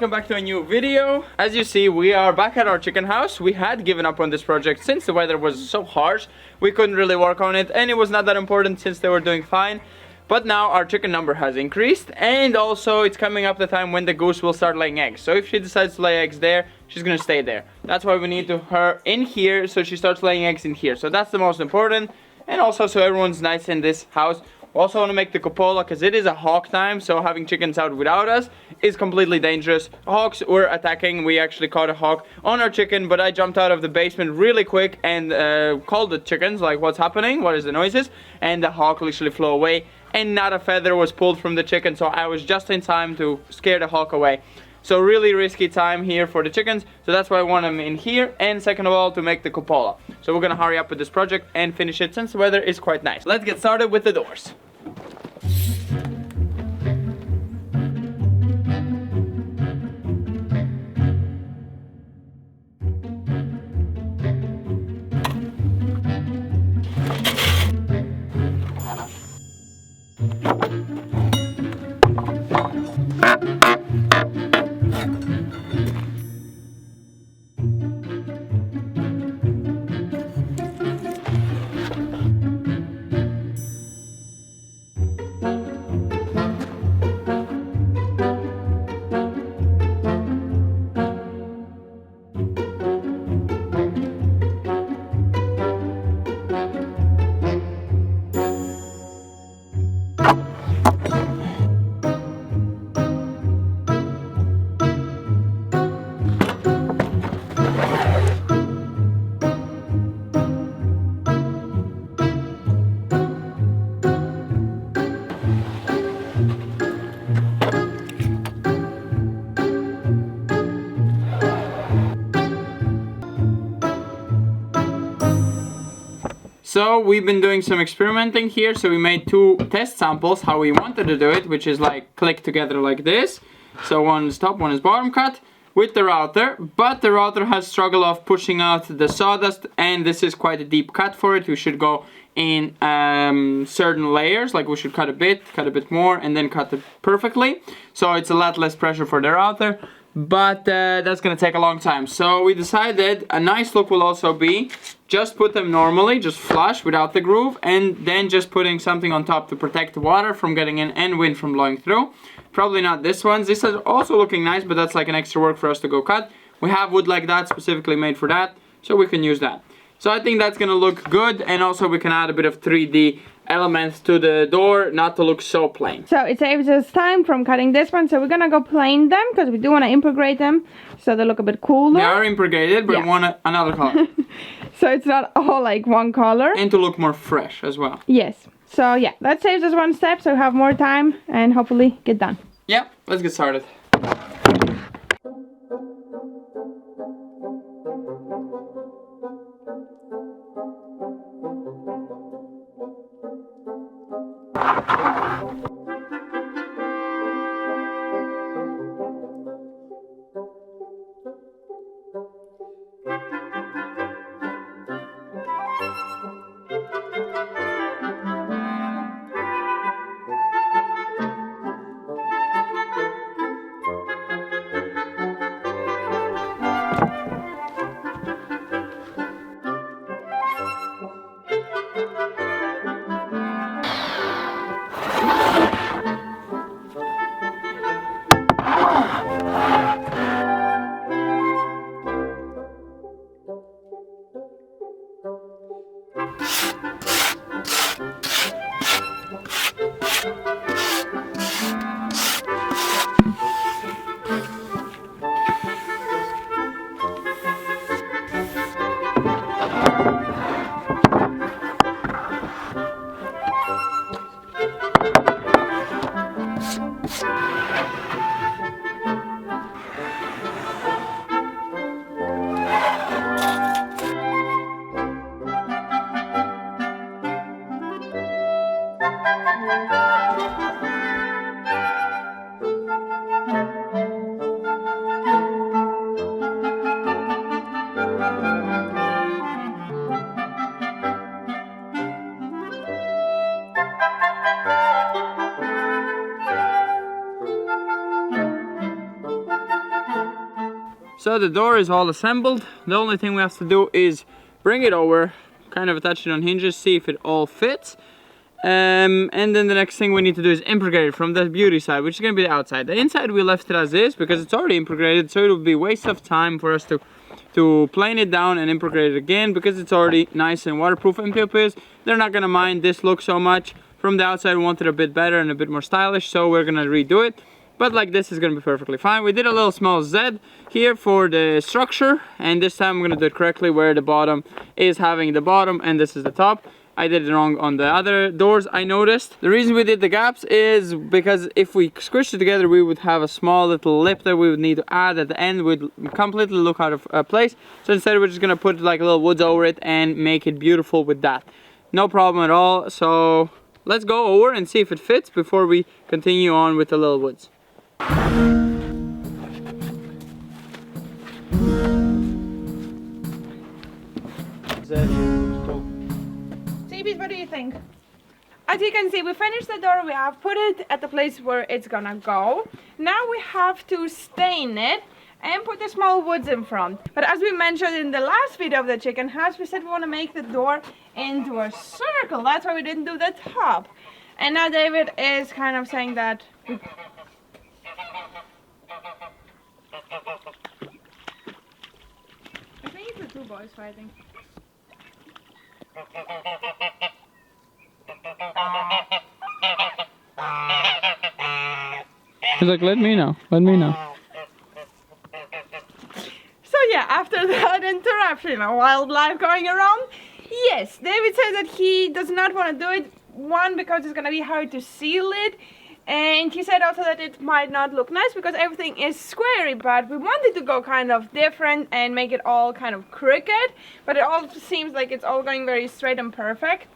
welcome back to a new video. As you see, we are back at our chicken house. We had given up on this project since the weather was so harsh. We couldn't really work on it, and it was not that important since they were doing fine. But now our chicken number has increased, and also it's coming up the time when the goose will start laying eggs. So if she decides to lay eggs there, she's gonna stay there. That's why we need her in here, so she starts laying eggs in here. So that's the most important, and also so everyone's nice in this house. We also want to make the cupola because it is a hawk time, so having chickens out without us is completely dangerous. Hawks were attacking. We actually caught a hawk on our chicken, but I jumped out of the basement really quick and called the chickens, like, what's happening, what is the noises, and the hawk literally flew away and not a feather was pulled from the chicken, so I was just in time to scare the hawk away. So really risky time here for the chickens, so that's why I want them in here, and second of all to make the cupola. So we're gonna hurry up with this project and finish it since the weather is quite nice. Let's get started with the doors. So we've been doing some experimenting here, so we made 2 test samples how we wanted to do it, which is like click together like this. So one is top, one is bottom cut with the router, but the router has struggled of pushing out the sawdust, and this is quite a deep cut for it. We should go in certain layers, like we should cut a bit more, and then cut it perfectly. So it's a lot less pressure for the router, but that's gonna take a long time. So we decided a nice look will also be just put them normally, just flush without the groove, and then just putting something on top to protect the water from getting in and wind from blowing through. Probably not this one. This is also looking nice, but that's like an extra work for us to go cut. We have wood like that specifically made for that, so we can use that. So I think that's gonna look good, and also we can add a bit of 3D elements to the door, not to look so plain. So it saves us time from cutting this one, so we're gonna go plain them because we do want to integrate them so they look a bit cooler. They are integrated, but yeah. we want another color. So it's not all like one color. And to look more fresh as well. Yes. So yeah, that saves us one step, so we have more time and hopefully get done. Yeah, let's get started. So the door is all assembled. The only thing we have to do is bring it over, kind of attach it on hinges, see if it all fits. And then the next thing we need to do is integrate it from the beauty side, which is going to be the outside. The inside we left it as is because it's already integrated, so it would be a waste of time for us to plane it down and integrate it again because it's already nice and waterproof. And people is they're not going to mind this look so much. From the outside we want it a bit better and a bit more stylish, so we're going to redo it. But like this is going to be perfectly fine. We did a little small Z here for the structure, and this time I'm going to do it correctly where the bottom is having the bottom and this is the top. I did it wrong on the other doors, I noticed. The reason we did the gaps is because if we squished it together, we would have a small little lip that we would need to add at the end. Would completely look out of place. So instead we're just gonna put like little woods over it and make it beautiful with that. No problem at all. So let's go over and see if it fits before we continue on with the little woods. Deivids, what do you think? As you can see, we finished the door, we have put it at the place where it's gonna go. Now we have to stain it and put the small woods in front. But as we mentioned in the last video of the chicken house, we said we want to make the door into a circle. That's why we didn't do the top. And now David is kind of saying that I think it's the two boys fighting. He's like, let me know, let me know. So yeah, after that interruption of wildlife going around, yes, David said that he does not want to do it. One, because it's gonna be hard to seal it, and he said also that it might not look nice because everything is squarey, but we wanted to go kind of different and make it all kind of crooked, but it all seems like it's all going very straight and perfect.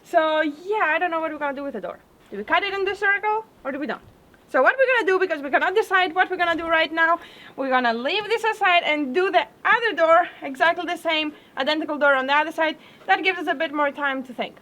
So yeah, I don't know what we're gonna do with the door. Do we cut it in the circle or do we don't? So what we're gonna do, because we cannot decide what we're gonna do right now, we're gonna leave this aside and do the other door, exactly the same, identical door on the other side. That gives us a bit more time to think.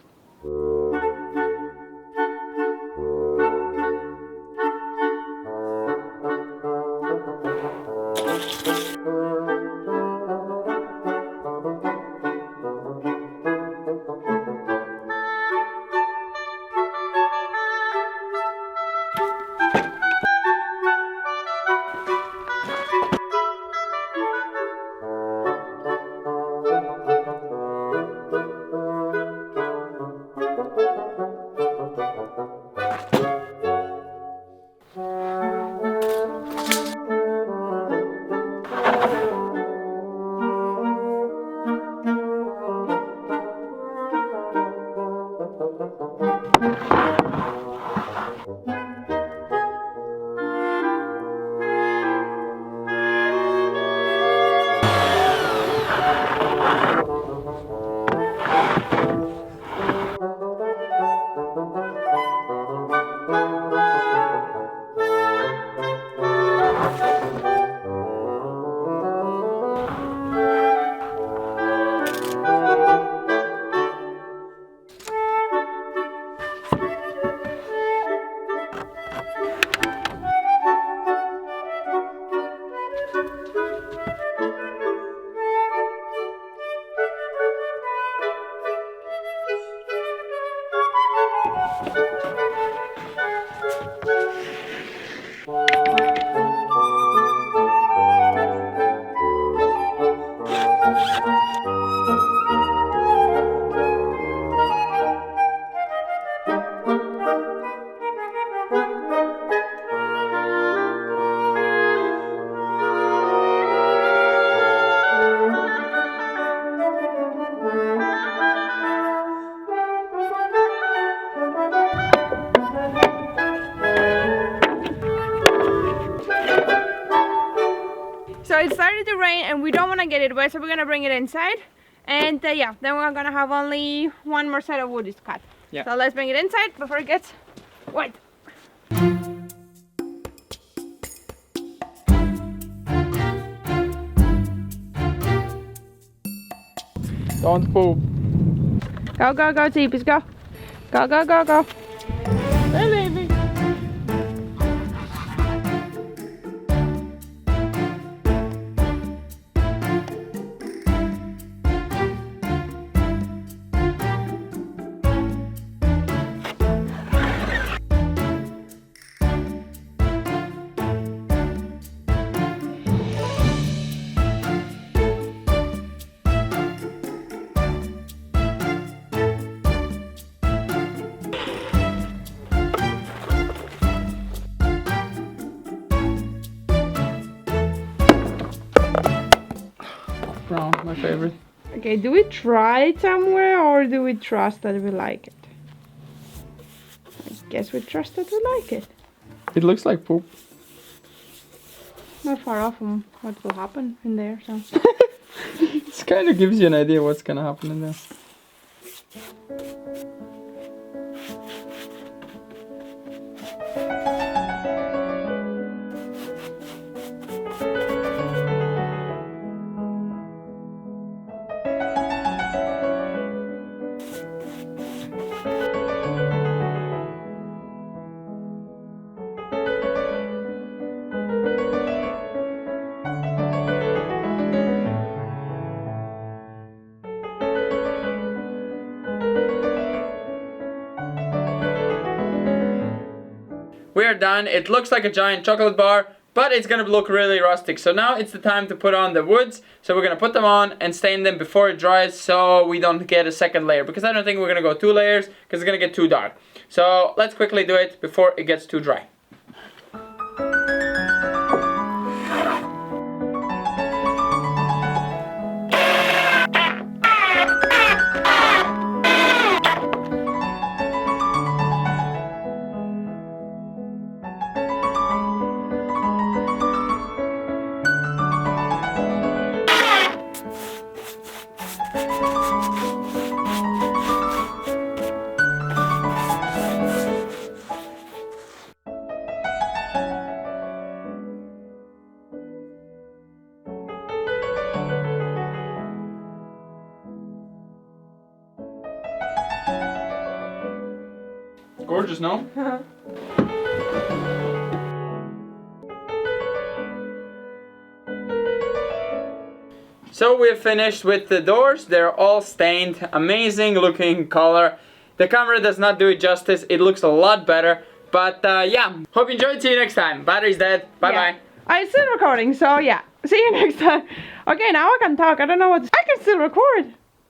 So it started to rain and we don't want to get it wet, so we're gonna bring it inside. And yeah, then we're gonna have only one more set of wood to cut. Yeah. So let's bring it inside before it gets wet. Don't poop. Go, go, go, Deivids, go. Go, go, go, go. Hey, baby. brown, my favorite. Okay, do we try it somewhere or do we trust that we like it? I guess we trust that we like it. It looks like poop. Not far off from what will happen in there, so. This kind of gives you an idea what's gonna happen in there. We are done. It looks like a giant chocolate bar, but it's gonna look really rustic. So now it's the time to put on the woods. So we're gonna put them on and stain them before it dries so we don't get a second layer. Because I don't think we're gonna go 2 layers because it's gonna get too dark. So let's quickly do it before it gets too dry. Gorgeous, no? So we're finished with the doors. They're all stained. Amazing looking color. The camera does not do it justice. It looks a lot better. But yeah, hope you enjoyed. See you next time. Battery's dead. Bye bye. I'm still recording, so yeah. See you next time. Okay, now I can talk. I don't know what. I can still record.